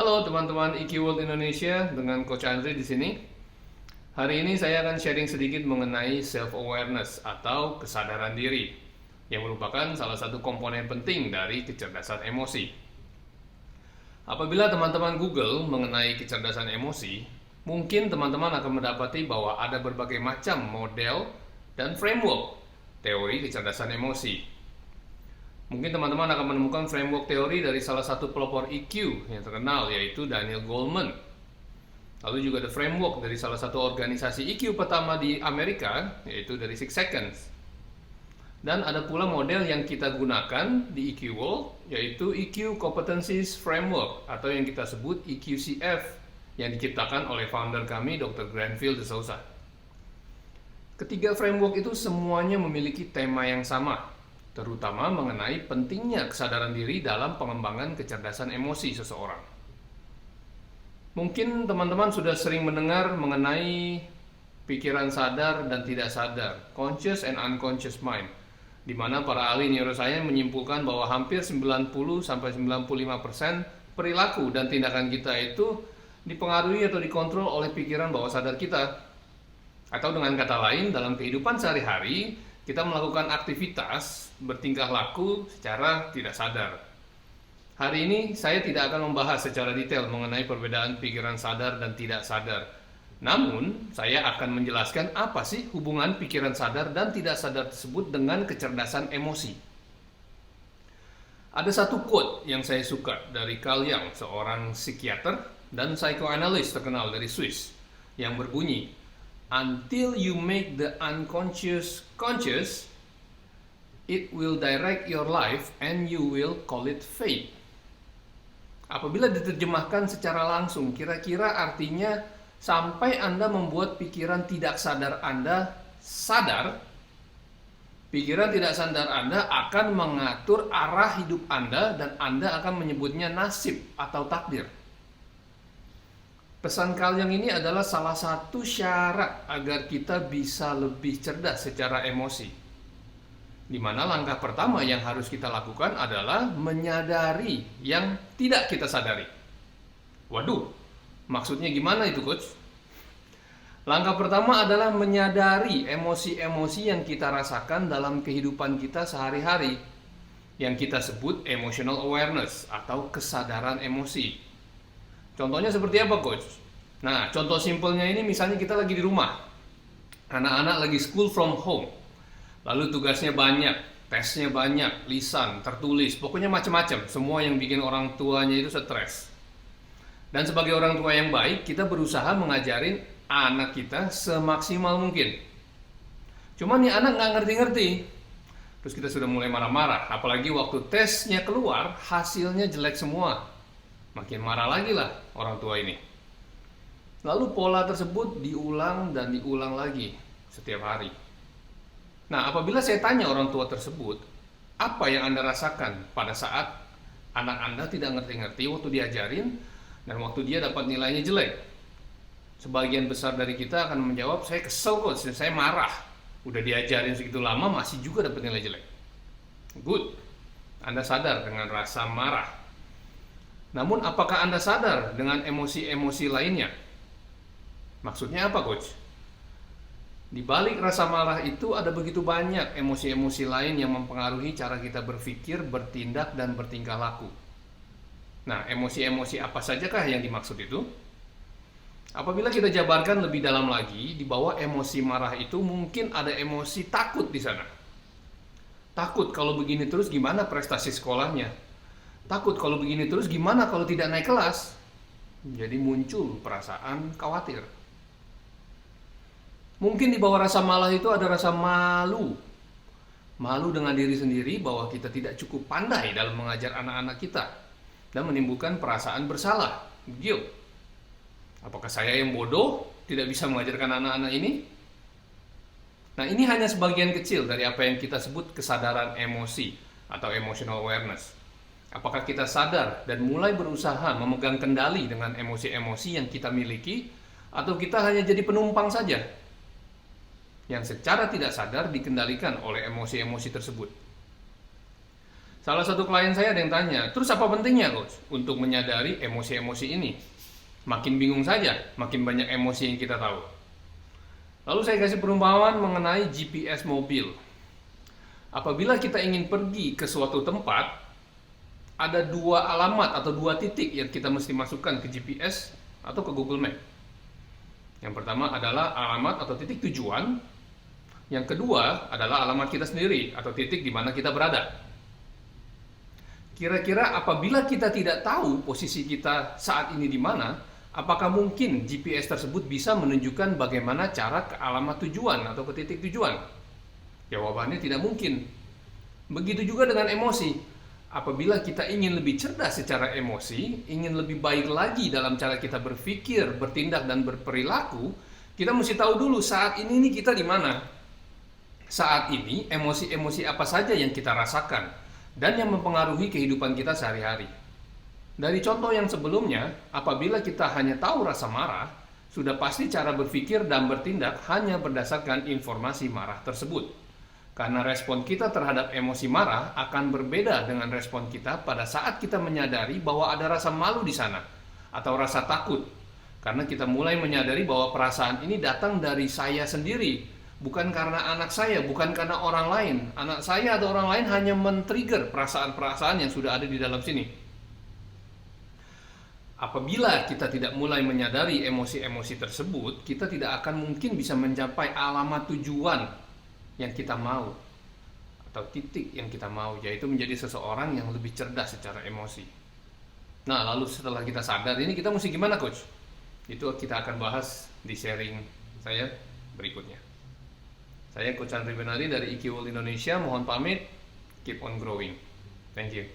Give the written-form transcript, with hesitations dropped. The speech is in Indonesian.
Halo teman-teman IQ World Indonesia, dengan Coach Andri di sini. Hari ini saya akan sharing sedikit mengenai self-awareness atau kesadaran diri, yang merupakan salah satu komponen penting dari kecerdasan emosi. Apabila teman-teman Google mengenai kecerdasan emosi, mungkin teman-teman akan mendapati bahwa ada berbagai macam model dan framework teori kecerdasan emosi. Mungkin teman-teman akan menemukan framework teori dari salah satu pelopor EQ yang terkenal, yaitu Daniel Goleman. Lalu juga ada framework dari salah satu organisasi EQ pertama di Amerika, yaitu dari 6 Seconds. Dan ada pula model yang kita gunakan di EQ World, yaitu EQ Competencies Framework, atau yang kita sebut EQCF, yang diciptakan oleh founder kami, Dr. Granville de Souza. Ketiga framework itu semuanya memiliki tema yang sama, terutama mengenai pentingnya kesadaran diri dalam pengembangan kecerdasan emosi seseorang. Mungkin teman-teman sudah sering mendengar mengenai pikiran sadar dan tidak sadar, conscious and unconscious mind, di mana para ahli neuroscience menyimpulkan bahwa hampir 90-95% perilaku dan tindakan kita itu dipengaruhi atau dikontrol oleh pikiran bawah sadar kita. Atau dengan kata lain, dalam kehidupan sehari-hari, kita melakukan aktivitas bertingkah laku secara tidak sadar. Hari ini saya tidak akan membahas secara detail mengenai perbedaan pikiran sadar dan tidak sadar. Namun, saya akan menjelaskan apa sih hubungan pikiran sadar dan tidak sadar tersebut dengan kecerdasan emosi. Ada satu quote yang saya suka dari Carl Jung, seorang psikiater dan psychoanalyst terkenal dari Swiss, yang berbunyi, "Until you make the unconscious conscious, it will direct your life and you will call it fate." Apabila diterjemahkan secara langsung, kira-kira artinya sampai Anda membuat pikiran tidak sadar Anda sadar, pikiran tidak sadar Anda akan mengatur arah hidup Anda dan Anda akan menyebutnya nasib atau takdir. Pesan Carl Jung ini adalah salah satu syarat agar kita bisa lebih cerdas secara emosi. Di mana langkah pertama yang harus kita lakukan adalah menyadari yang tidak kita sadari. Waduh, maksudnya gimana itu, Coach? Langkah pertama adalah menyadari emosi-emosi yang kita rasakan dalam kehidupan kita sehari-hari, yang kita sebut emotional awareness atau kesadaran emosi. Contohnya seperti apa, Coach? Nah, contoh simpelnya ini misalnya kita lagi di rumah. Anak-anak lagi school from home. Lalu tugasnya banyak, tesnya banyak, lisan, tertulis, pokoknya macam-macam. Semua yang bikin orang tuanya itu stres. Dan sebagai orang tua yang baik, kita berusaha mengajarin anak kita semaksimal mungkin. Cuman nih anak nggak ngerti-ngerti. Terus kita sudah mulai marah-marah. Apalagi waktu tesnya keluar, hasilnya jelek semua. Makin marah lagi lah orang tua ini. Lalu pola tersebut diulang dan diulang lagi setiap hari. Nah, apabila saya tanya orang tua tersebut, apa yang Anda rasakan pada saat anak Anda tidak ngerti-ngerti waktu diajarin dan waktu dia dapat nilainya jelek? Sebagian besar dari kita akan menjawab, saya kesel kok, saya marah. Udah diajarin segitu lama masih juga dapat nilai jelek. Good, Anda sadar dengan rasa marah. Namun apakah Anda sadar dengan emosi-emosi lainnya? Maksudnya apa, Coach? Di balik rasa marah itu ada begitu banyak emosi-emosi lain yang mempengaruhi cara kita berpikir, bertindak, dan bertingkah laku. Nah, emosi-emosi apa sajakah yang dimaksud itu? Apabila kita jabarkan lebih dalam lagi, di bawah emosi marah itu mungkin ada emosi takut di sana. Takut kalau begini terus gimana prestasi sekolahnya? Takut kalau begini terus gimana kalau tidak naik kelas? Jadi muncul perasaan khawatir. Mungkin di bawah rasa malah itu ada rasa malu. Malu dengan diri sendiri bahwa kita tidak cukup pandai dalam mengajar anak-anak kita. Dan menimbulkan perasaan bersalah, guilt. Apakah saya yang bodoh tidak bisa mengajarkan anak-anak ini? Nah, ini hanya sebagian kecil dari apa yang kita sebut kesadaran emosi atau emotional awareness. Apakah kita sadar dan mulai berusaha memegang kendali dengan emosi-emosi yang kita miliki, atau kita hanya jadi penumpang saja yang secara tidak sadar dikendalikan oleh emosi-emosi tersebut? Salah satu klien saya ada yang tanya, terus apa pentingnya coach untuk menyadari emosi-emosi ini? Makin bingung saja, makin banyak emosi yang kita tahu. Lalu saya kasih perumpamaan mengenai GPS mobil. Apabila kita ingin pergi ke suatu tempat, ada dua alamat atau dua titik yang kita mesti masukkan ke GPS atau ke Google Map. Yang pertama adalah alamat atau titik tujuan. Yang kedua adalah alamat kita sendiri atau titik di mana kita berada. Kira-kira apabila kita tidak tahu posisi kita saat ini di mana, apakah mungkin GPS tersebut bisa menunjukkan bagaimana cara ke alamat tujuan atau ke titik tujuan? Jawabannya tidak mungkin. Begitu juga dengan emosi. Apabila kita ingin lebih cerdas secara emosi, ingin lebih baik lagi dalam cara kita berpikir, bertindak, dan berperilaku, kita mesti tahu dulu saat ini kita di mana. Saat ini emosi-emosi apa saja yang kita rasakan dan yang mempengaruhi kehidupan kita sehari-hari. Dari contoh yang sebelumnya, apabila kita hanya tahu rasa marah, sudah pasti cara berpikir dan bertindak hanya berdasarkan informasi marah tersebut. Karena respon kita terhadap emosi marah akan berbeda dengan respon kita pada saat kita menyadari bahwa ada rasa malu di sana atau rasa takut. Karena kita mulai menyadari bahwa perasaan ini datang dari saya sendiri, bukan karena anak saya, bukan karena orang lain. Anak saya atau orang lain hanya men-trigger perasaan-perasaan yang sudah ada di dalam sini. Apabila kita tidak mulai menyadari emosi-emosi tersebut, kita tidak akan mungkin bisa mencapai alamat tujuan yang kita mau atau titik yang kita mau, yaitu menjadi seseorang yang lebih cerdas secara emosi. Nah, lalu setelah kita sadar ini, kita mesti gimana, coach? Itu kita akan bahas di sharing saya berikutnya. Saya Coach Andri Benari dari IQ World Indonesia. Mohon pamit. Keep on growing. Thank you.